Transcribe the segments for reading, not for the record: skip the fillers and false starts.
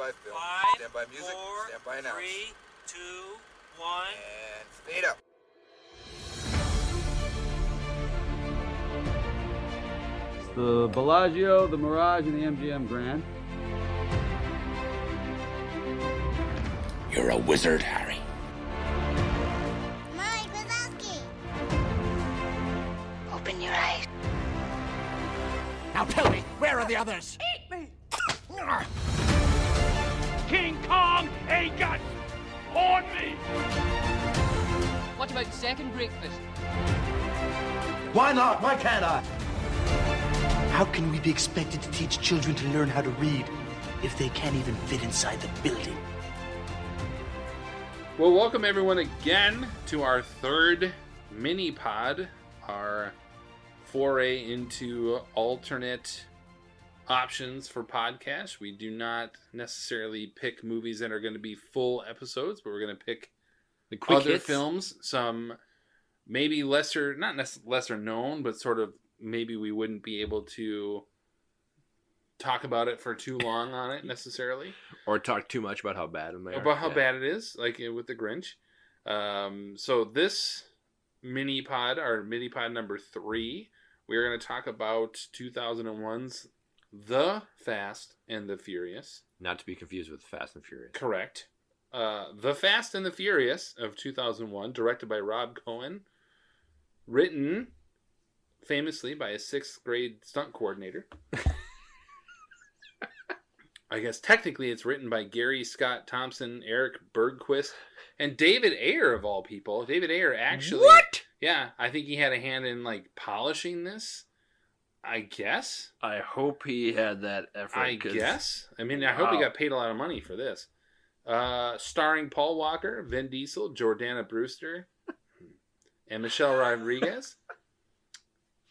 by film. 5, Stand by music. 4, Stand by announce. 3, 2, 1. And fade up. It's the Bellagio, the Mirage, and the MGM Grand. You're a wizard, Harry. Mike Wazowski. Open your eyes. Now tell me, where are the others? Eat me! King Kong ain't got on me! What about second breakfast? Why not? Why can't I? How can we be expected to teach children to learn how to read if they can't even fit inside the building? Well, welcome everyone again to our third mini-pod, our foray into alternate options for podcasts. We do not necessarily pick movies that are going to be full episodes, but we're going to pick the quick other hits. Films, some maybe lesser, not lesser known, but sort of maybe we wouldn't be able to talk about it for too long on it necessarily. Or talk too much about how bad they are. About how bad it is, like with the Grinch. So this mini-pod, our mini-pod number 3, we're going to talk about 2001's The Fast and the Furious. Not to be confused with Fast and Furious. Correct. The Fast and the Furious of 2001, directed by Rob Cohen. Written famously by a 6th grade stunt coordinator. I guess technically it's written by Gary Scott Thompson, Eric Bergquist, and David Ayer of all people. David Ayer actually... What? Yeah, I think he had a hand in like polishing this. I guess. I hope he had that effort. I guess. I mean, I hope he got paid a lot of money for this. Starring Paul Walker, Vin Diesel, Jordana Brewster, and Michelle Rodriguez.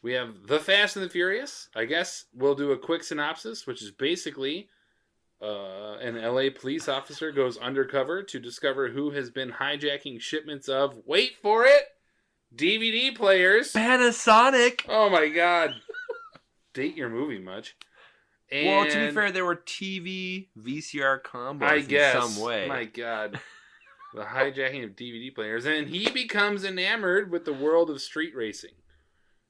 We have The Fast and the Furious. I guess we'll do a quick synopsis, which is basically an LA police officer goes undercover to discover who has been hijacking shipments of, wait for it, DVD players. Panasonic. Oh my god. Date your movie much. And well, to be fair, there were TV VCR combos I guess, in some way. My god. The hijacking of DVD players. And he becomes enamored with the world of street racing.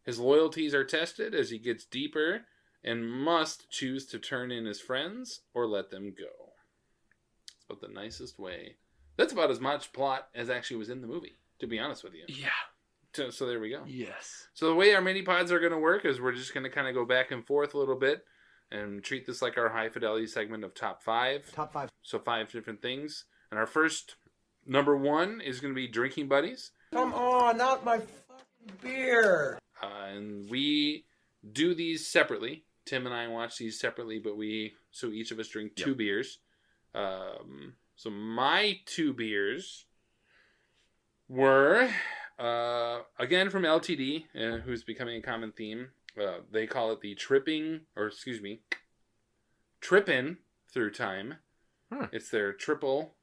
His loyalties are tested as he gets deeper and must choose to turn in his friends or let them go. It's about the nicest way. That's about as much plot as actually was in the movie, to be honest with you. Yeah. So there we go. Yes. So the way our mini-pods are going to work is we're just going to kind of go back and forth a little bit and treat this like our high-fidelity segment of Top 5. Top 5. So 5 different things. And our first, number 1, is going to be Drinking Buddies. Come on, not my fucking beer. And we do these separately. Tim and I watch these separately, but so each of us drink 2 beers. So my 2 beers were, again from LTD, who's becoming a common theme. They call it the Trippin' Through Time. It's their triple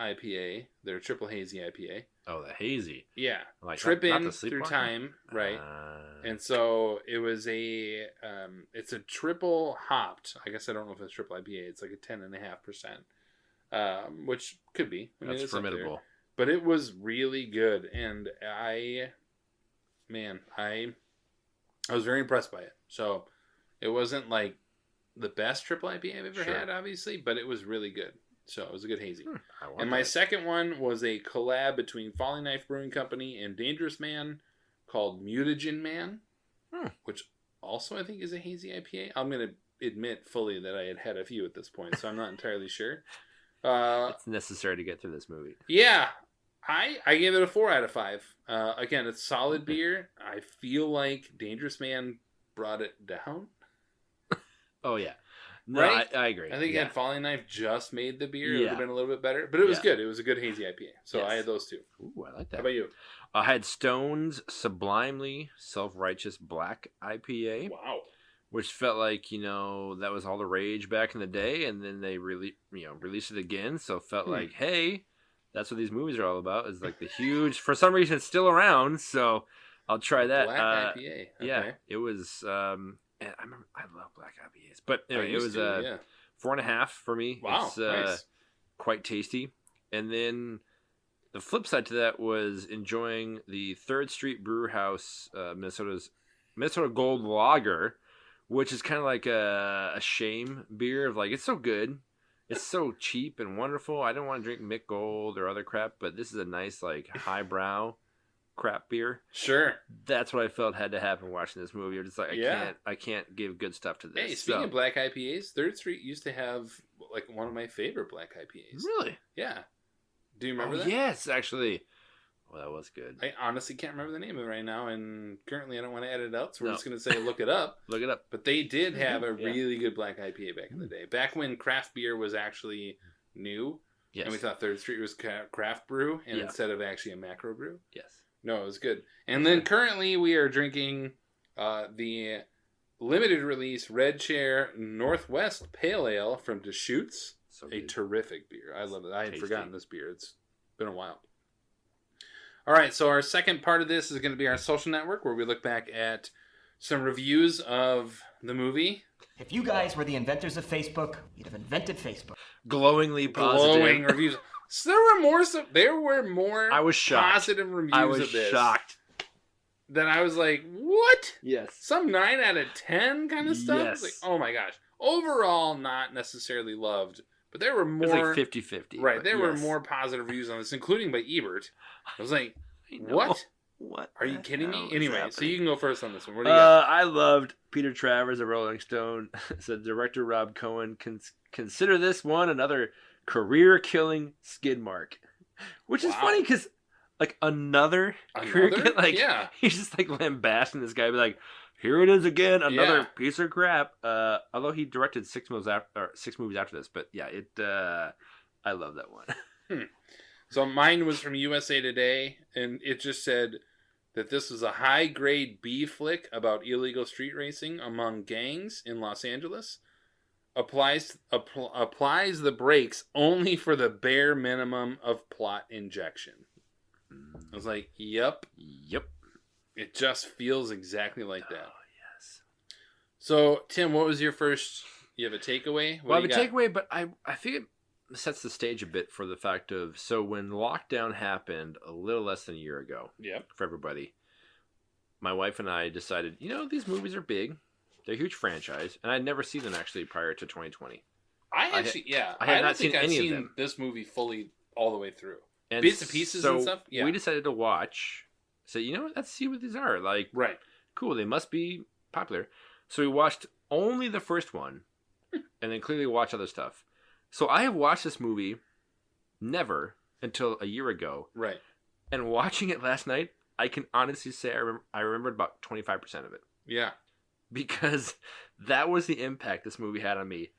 IPA, their triple hazy IPA. Oh, the hazy. Yeah. Like Trippin' Through Time, right. And so it was it's a triple hopped. I guess I don't know if it's triple IPA. It's like a 10.5%, which could be. I mean, that's formidable. But it was really good, and I was very impressed by it. So it wasn't like the best triple IPA I've ever had, obviously, but it was really good. So it was a good hazy. And my second one was a collab between Falling Knife Brewing Company and Dangerous Man called Mutagen Man, which also I think is a hazy IPA. I'm going to admit fully that I had had a few at this point, so I'm not entirely sure. It's necessary to get through this movie. Yeah, I gave it a 4 out of 5. Again, it's solid beer. I feel like Dangerous Man brought it down. Oh, yeah. No, right? I agree. I think again, Falling Knife just made the beer. It would have been a little bit better. But it was good. It was a good hazy IPA. So I had those 2. Ooh, I like that. How about you? I had Stone's Sublimely Self-Righteous Black IPA. Wow. Which felt like, that was all the rage back in the day. And then they released it again. So it felt like, hey, that's what these movies are all about. Is like the huge... For some reason, it's still around. So I'll try that. Black IPA. Okay. Yeah. It was... and I love black IPAs, but anyway, it was 4.5 for me. Wow, It's nice. quite tasty. And then the flip side to that was enjoying the 3rd Street Brew House, Minnesota Gold Lager, which is kind of like a shame beer of like, it's so good. It's so cheap and wonderful. I don't want to drink Mick Gold or other crap, but this is a nice, like, highbrow crap beer. Sure. That's what I felt had to happen watching this movie. I'm just like, I can't give good stuff to this. Hey, speaking of black IPAs, 3rd Street used to have like one of my favorite black IPAs. Really? Yeah. Do you remember that? Yes, actually. Well, that was good. I honestly can't remember the name of it right now, and currently I don't want to edit it out, so we're just going to say look it up. Look it up. But they did have a really good black IPA back in the day. Back when craft beer was actually new, and we thought 3rd Street was craft brew, and instead of actually a macro brew. Yes. No, it was good. And then currently we are drinking the limited release Red Chair Northwest Pale Ale from Deschutes. So a good. terrific beer. I love it. I had Tasty. forgotten this beer. It's been a while. All right, so our second part of this is going to be our social network, where we look back at some reviews of the movie. If you guys were the inventors of Facebook, you'd have invented Facebook. Glowingly positive. Glowing reviews. So there were more I was shocked. positive reviews I was of this. shocked. Then I was like, what? Yes. Some 9 out of 10 kind of stuff? Yes. Like, oh my gosh. Overall, not necessarily loved, but there were more... It was like 50-50. Right, there were more positive reviews on this, including by Ebert. I was like, what? What? Are you kidding me? hell is Anyway, happening? so you can go first on this one. What do you got? I loved Peter Travers of Rolling Stone. Said director Rob Cohen consider this one another career-killing skid mark, which is funny because like another career, like he's just like lambasting this guy, be like, here it is again, another piece of crap. Although he directed 6 movies after this, but yeah, I love that one. So mine was from USA Today, and it just said that this was a high-grade B flick about illegal street racing among gangs in Los Angeles. Applies the brakes only for the bare minimum of plot injection. I was like, yep. It just feels exactly like that. Oh, yes. So, Tim, what was your first... You have a takeaway? Well, I have a takeaway, but I think it sets the stage a bit for the fact of, so when lockdown happened a little less than a year ago for everybody, my wife and I decided, these movies are big. They're a huge franchise, and I'd never seen them actually prior to 2020. I had not seen any of them. This movie fully all the way through. And bits and pieces and stuff. Yeah. We decided to watch. So let's see what these are. Like, right, cool. They must be popular. So we watched only the first one, and then clearly watched other stuff. So I have watched this movie never until a year ago. Right. And watching it last night, I can honestly say I remembered about 25% of it. Yeah. Because that was the impact this movie had on me.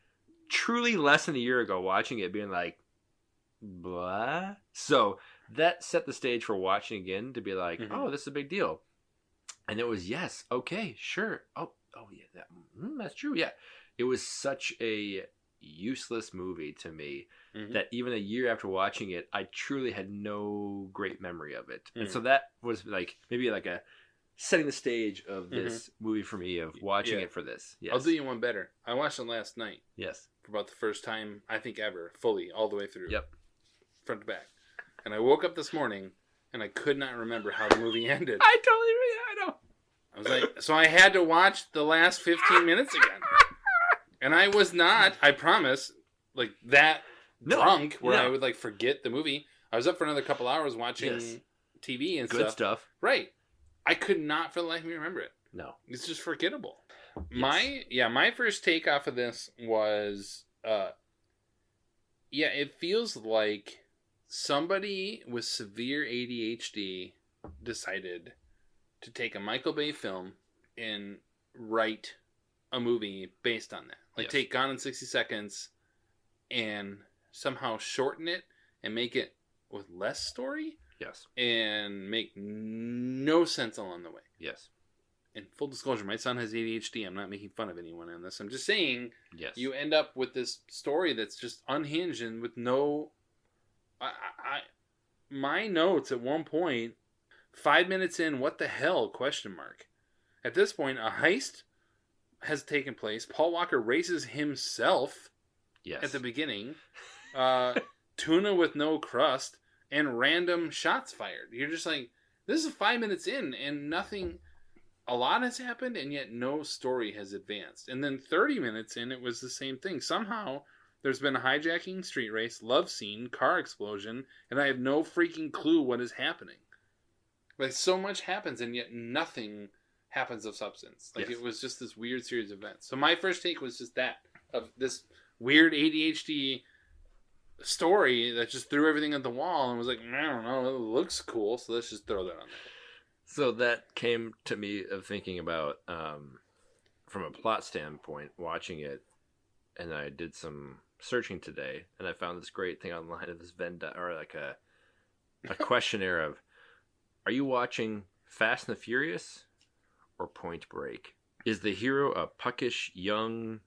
Truly less than a year ago, watching it, being like, blah. So that set the stage for watching again to be like, oh, this is a big deal. And it was, yes, okay, sure. Oh yeah, that's true. Yeah. It was such a useless movie to me that even a year after watching it, I truly had no great memory of it. And so that was like maybe like a setting the stage of this movie for me, of watching it for this. Yes. I'll do you one better. I watched it last night. Yes. For about the first time, I think ever, fully, all the way through. Yep. Front to back. And I woke up this morning, and I could not remember how the movie ended. I know. I was like, so I had to watch the last 15 minutes again. And I was not, I promise, like that drunk where I would like forget the movie. I was up for another couple hours watching TV and good stuff. Right. I could not for the life of me remember it. No. It's just forgettable. Yes. My first take off of this was, it feels like somebody with severe ADHD decided to take a Michael Bay film and write a movie based on that. Like take Gone in 60 Seconds and somehow shorten it and make it with less story. Yes. And make no sense along the way. Yes. And full disclosure, my son has ADHD. I'm not making fun of anyone on this. I'm just saying you end up with this story that's just unhinged and with no... my notes at one point, 5 minutes in, what the hell, ? At this point, a heist has taken place. Paul Walker races himself Yes. at the beginning, tuna with no crust, and random shots fired. You're just like, this is 5 minutes in, and nothing, a lot has happened, and yet no story has advanced. And then 30 minutes in, it was the same thing. Somehow, there's been a hijacking, street race, love scene, car explosion, and I have no freaking clue what is happening. Like, so much happens, and yet nothing happens of substance. Like, Yes. it was just this weird series of events. So my first take was just that, of this weird ADHD story that just threw everything at the wall and was like, I don't know, it looks cool, so let's just throw that on there. So that came to me of thinking about, from a plot standpoint, watching it, and I did some searching today, and I found this great thing online of this or like a questionnaire of, are you watching Fast and the Furious or Point Break? Is the hero a puckish young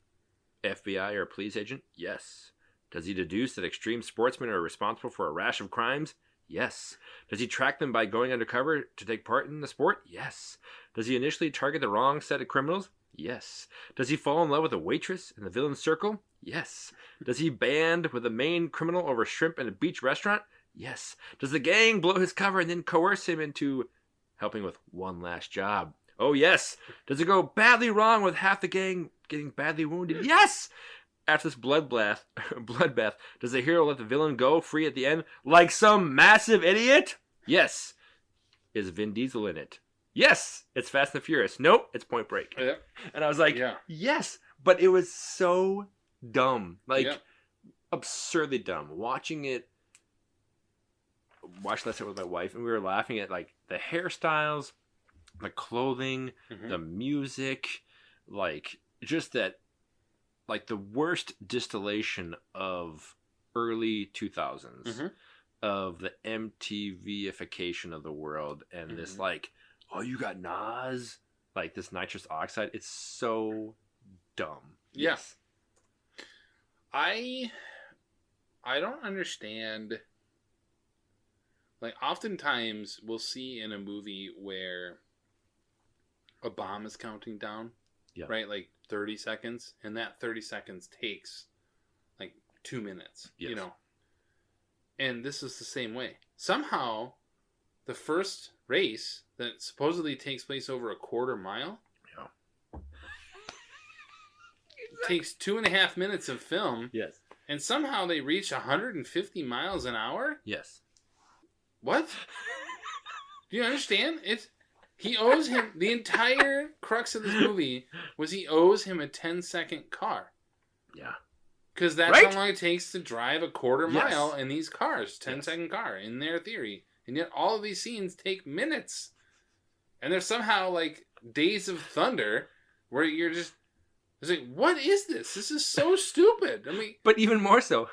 FBI or police agent? Yes. Does he deduce that extreme sportsmen are responsible for a rash of crimes? Yes. Does he track them by going undercover to take part in the sport? Yes. Does he initially target the wrong set of criminals? Yes. Does he fall in love with a waitress in the villain's circle? Yes. Does he band with the main criminal over shrimp in a beach restaurant? Yes. Does the gang blow his cover and then coerce him into helping with one last job? Oh, yes. Does it go badly wrong with half the gang getting badly wounded? Yes. After this bloodbath, does the hero let the villain go free at the end like some massive idiot? Yes. Is Vin Diesel in it? Yes. It's Fast and the Furious. Nope. It's Point Break. Yeah. And I was like, yes. But it was so dumb. Like, absurdly dumb. Watching that with my wife, and we were laughing at, like, the hairstyles, the clothing, the music, like, just that, like, the worst distillation of early 2000s, of the MTV-ification of the world, and this, like, oh, you got Nas? Like, this nitrous oxide. It's so dumb. Yes. I don't understand. Like, oftentimes we'll see in a movie where a bomb is counting down, right? Like 30 seconds, and that 30 seconds takes like 2 minutes, you know? And this is the same way. Somehow, the first race that supposedly takes place over a quarter mile takes 2.5 minutes of film. Yes. And somehow they reach 150 miles an hour? Yes. What? Do you understand? He owes him, the entire crux of this movie was he owes him a 10-second car. Yeah. Because that's how long it takes to drive a quarter mile in these cars. 10-second car, in their theory. And yet all of these scenes take minutes. And there's somehow like Days of Thunder where you're just, it's like, what is this? This is so stupid. I mean, but even more so,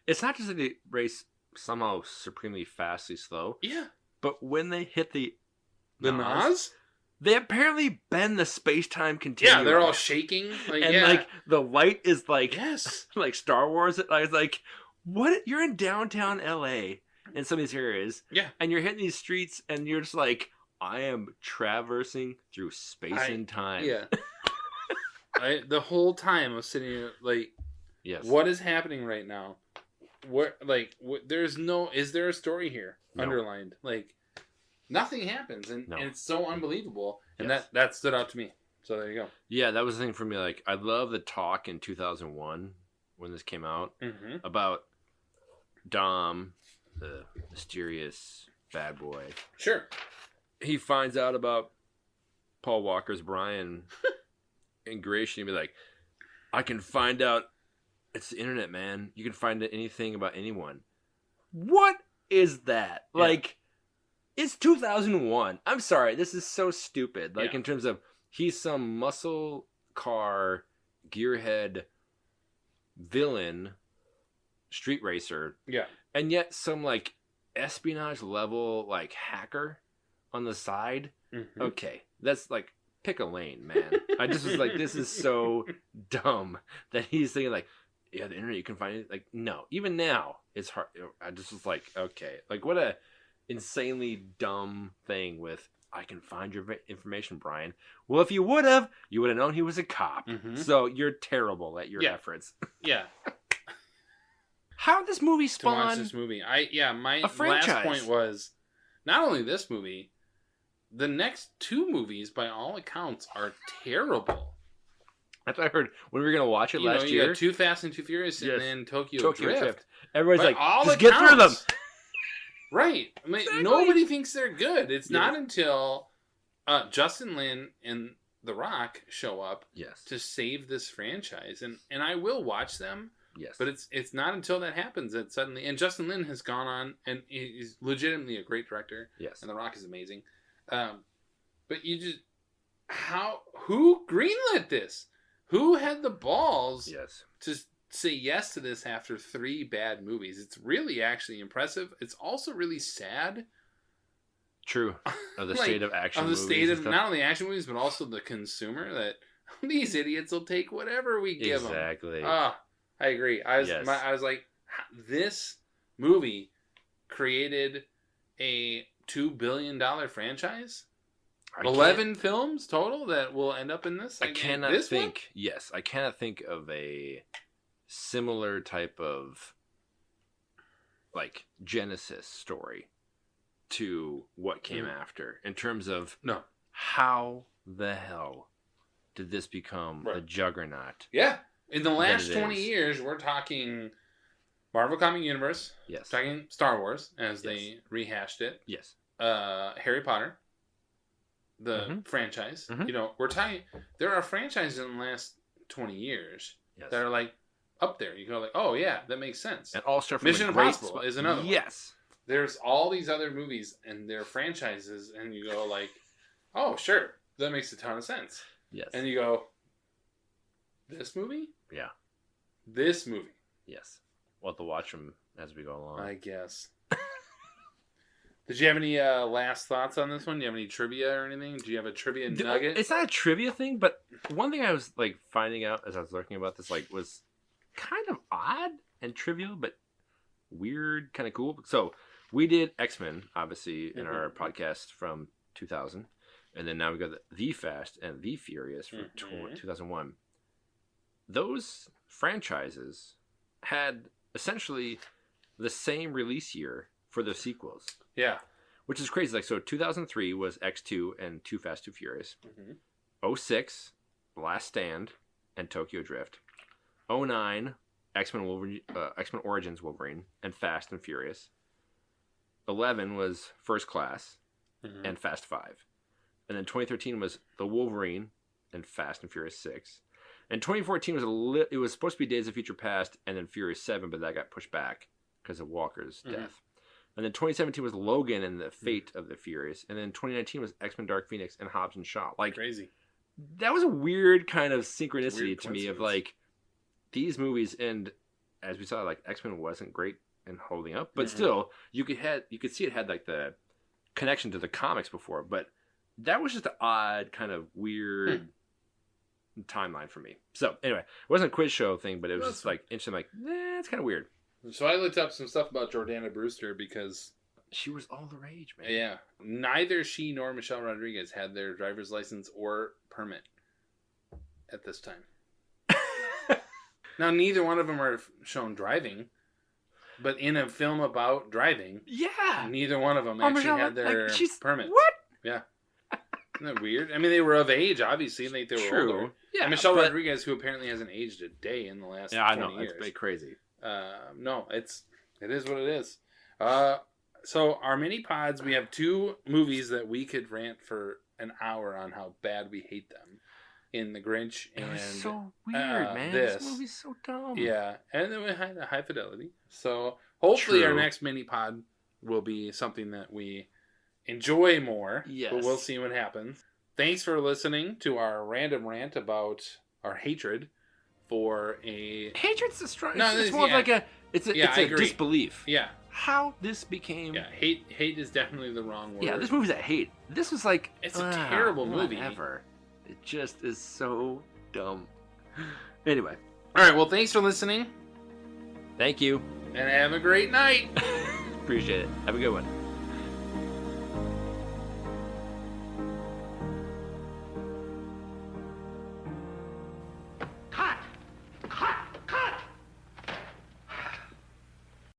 it's not just that they race somehow supremely fastly slow. Yeah. But when they hit the Nas, they apparently bend the space-time continuum. Yeah, they're all shaking. Like, and like the light is like like Star Wars. I was like, what? You're in downtown LA in some of these areas. Yeah. And you're hitting these streets and you're just like, I am traversing through space and time. Yeah. The whole time I was sitting here like, what is happening right now? There's no, is there a story here underlined? Like, nothing happens, and it's so unbelievable, and that stood out to me. So there you go. Yeah, that was the thing for me. Like, I love the talk in 2001 when this came out about Dom, the mysterious bad boy. Sure. He finds out about Paul Walker's Brian ingratiating and be like, I can find out. It's the internet, man. You can find anything about anyone. What is that? Yeah. Like, it's 2001. I'm sorry. This is so stupid. Like, in terms of, he's some muscle car, gearhead villain, street racer. Yeah. And yet some, like, espionage level, like, hacker on the side. Okay. That's, like, pick a lane, man. I just was like, this is so dumb that he's thinking, like, yeah, the internet, you can find it. Like, no. Even now, it's hard. I just was like, okay. Like, what a insanely dumb thing with, I can find your information, Brian. Well, if you would have known he was a cop. So you're terrible at your efforts. Yeah. How did this movie to watch spawn? this movie. My a franchise. last point was not only this movie, the next two movies, by all accounts, are terrible. That's what I heard when we were gonna watch it You last year. got Too Fast and Too Furious, Yes. and then Tokyo Drift. Everybody's By like, all just get through them. accounts. Right. I mean, nobody thinks they're good. It's not until Justin Lin and The Rock show up to save this franchise, and I will watch them. Yes, but it's not until that happens that suddenly. And Justin Lin has gone on, and he's legitimately a great director. Yes, and The Rock is amazing. But you just who greenlit this? Who had the balls? To say yes to this after 3 bad movies. It's really actually impressive. It's also really sad. True. Of the state of action of the movies. State of not only action movies, but also the consumer, that these idiots will take whatever we give them. Exactly. I agree. I was like, this movie created a $2 billion franchise? 11 films total that will end up in this? I cannot think. Yes, I cannot think of a similar type of like Genesis story to what came after in terms of how the hell did this become a juggernaut? Yeah, in the last 20 years, we're talking Marvel Comic Universe. Yes, talking Star Wars as they rehashed it. Yes, Harry Potter. The franchise, we're talking. There are franchises in the last 20 years that are like up there. You go like, oh yeah, that makes sense. And all stuff. Mission Impossible is another one. Yes, there's all these other movies and their franchises, and you go like, oh sure, that makes a ton of sense. Yes, and you go, this movie, this movie, yes. We'll have to watch them as we go along, I guess. Did you have any last thoughts on this one? Do you have any trivia or anything? Do you have a trivia nugget? It's not a trivia thing, but one thing I was like finding out as I was looking about this was kind of odd and trivial, but weird, kind of cool. So we did X-Men, obviously, in our podcast from 2000, and then now we got the Fast and the Furious from 2001. Those franchises had essentially the same release year for the sequels. Yeah. Which is crazy. Like, so 2003 was X2 and Too Fast, Too Furious. 06, Last Stand and Tokyo Drift. 09, X-Men Origins Wolverine and Fast and Furious. 11 was First Class and Fast 5. And then 2013 was The Wolverine and Fast and Furious 6. And 2014 was it was supposed to be Days of Future Past and then Furious 7, but that got pushed back because of Walker's death. And then 2017 was Logan and the Fate of the Furious. And then 2019 was X-Men Dark Phoenix and Hobbs and Shaw. Like, crazy. That was a weird kind of synchronicity to me of like these movies. And as we saw, like X-Men wasn't great in holding up, but still you could see it had like the connection to the comics before. But that was just an odd kind of weird timeline for me. So anyway, it wasn't a quiz show thing, but it was just like interesting. Like, it's kind of weird. So I looked up some stuff about Jordana Brewster because she was all the rage, man. Yeah. Neither she nor Michelle Rodriguez had their driver's license or permit at this time. Now, neither one of them are shown driving, but in a film about driving, neither one of them actually had their permits. What? Yeah. Isn't that weird? I mean, they were of age, obviously. They were older. Yeah, and Michelle Rodriguez, who apparently hasn't aged a day in the last 20 years. It's crazy. No, it is what it is. So our mini pods, we have 2 movies that we could rant for an hour on how bad we hate them. In The Grinch and it was so weird, man. This movie's so dumb. Yeah, and then we had High Fidelity. So hopefully our next mini pod will be something that we enjoy more. Yes, but we'll see what happens. Thanks for listening to our random rant about our hatred for a... Hatred's a strong... No, it's more of like a... It's a disbelief. Yeah. How this became... Yeah, hate is definitely the wrong word. Yeah, this movie's a hate. This was like... It's a terrible movie. Whatever. It just is so dumb. Anyway. Alright, well, thanks for listening. Thank you. And have a great night. Appreciate it. Have a good one.